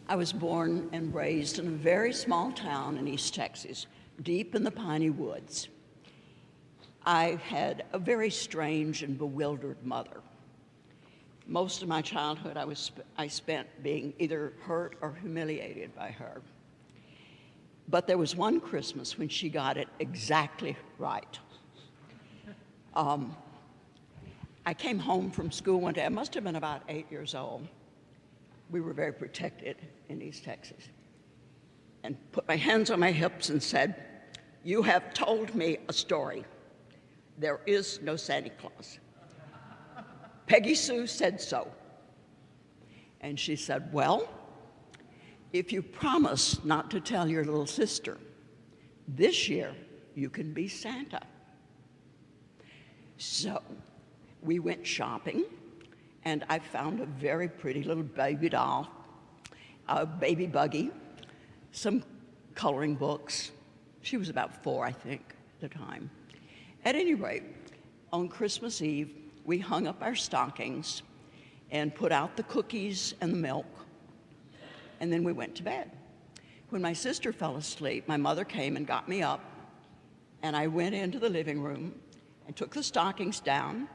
I was born and raised in a very small town in East Texas, deep in the piney woods. I had a very strange and bewildered mother. Most of my childhood I spent being either hurt or humiliated by her. But there was one Christmas when she got it exactly right. I came home from school one day. I must have been about 8 years old. We were very protected in East Texas. And put my hands on my hips and said, "You have told me a story. There is no Santa Claus. Peggy Sue said so." And she said, "Well, if you promise not to tell your little sister, this year you can be Santa." So we went shopping, and I found a very pretty little baby doll, a baby buggy, some coloring books. She was about 4, I think, at the time. At any rate, on Christmas Eve, we hung up our stockings and put out the cookies and the milk, and then we went to bed. When my sister fell asleep, my mother came and got me up, and I went into the living room and took the stockings down,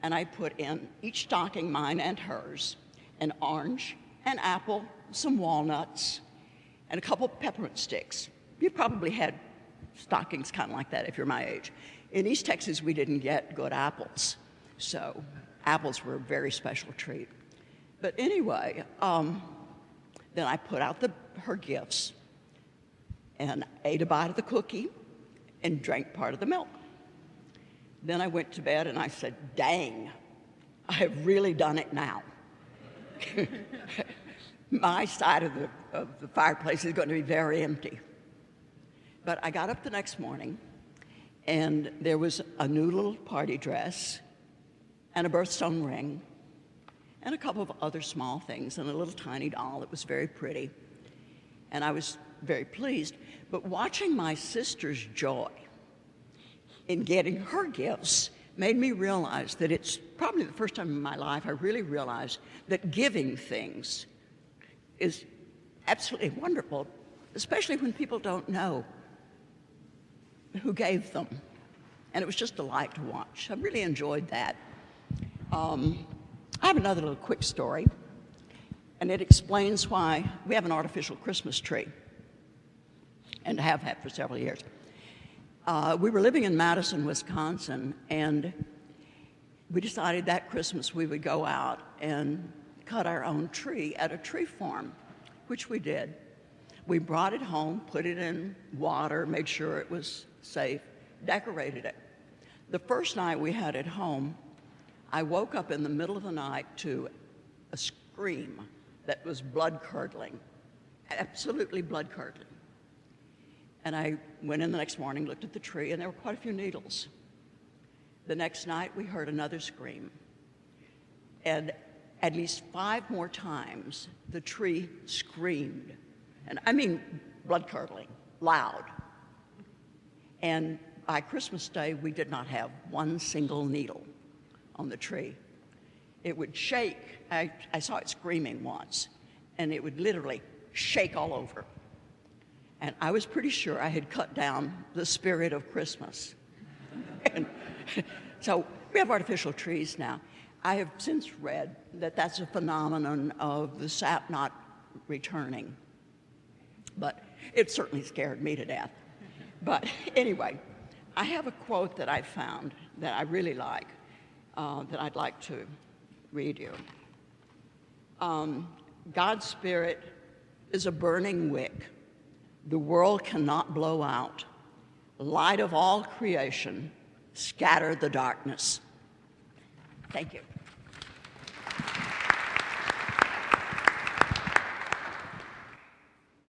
and I put in each stocking, mine and hers, an orange, an apple, some walnuts, and a couple peppermint sticks. You probably had stockings kind of like that if you're my age. In East Texas, we didn't get good apples, so apples were a very special treat. But anyway, then I put out her gifts and ate a bite of the cookie and drank part of the milk. Then I went to bed and I said, "Dang, I have really done it now." My side of the fireplace is going to be very empty. But I got up the next morning, and there was a new little party dress and a birthstone ring and a couple of other small things and a little tiny doll that was very pretty. And I was very pleased. But watching my sister's joy in getting her gifts made me realize that it's probably the first time in my life I really realized that giving things is absolutely wonderful, especially when people don't know who gave them. And it was just a delight to watch. I really enjoyed that. I have another little quick story, and it explains why we have an artificial Christmas tree, and have had for several years. We were living in Madison, Wisconsin, and we decided that Christmas we would go out and cut our own tree at a tree farm, which we did. We brought it home, put it in water, made sure it was safe, decorated it. The first night we had it home, I woke up in the middle of the night to a scream that was blood-curdling, absolutely blood-curdling. And I went in the next morning, looked at the tree, and there were quite a few needles. The next night, we heard another scream. And at least 5 more times, the tree screamed. And I mean blood-curdling, loud. And by Christmas Day, we did not have one single needle on the tree. It would shake. I saw it screaming once, and it would literally shake all over. And I was pretty sure I had cut down the spirit of Christmas. And so we have artificial trees now. I have since read that that's a phenomenon of the sap not returning. But it certainly scared me to death. But anyway, I have a quote that I found that I really like, that I'd like to read you. God's spirit is a burning wick the world cannot blow out. Light of all creation, scatter the darkness. Thank you.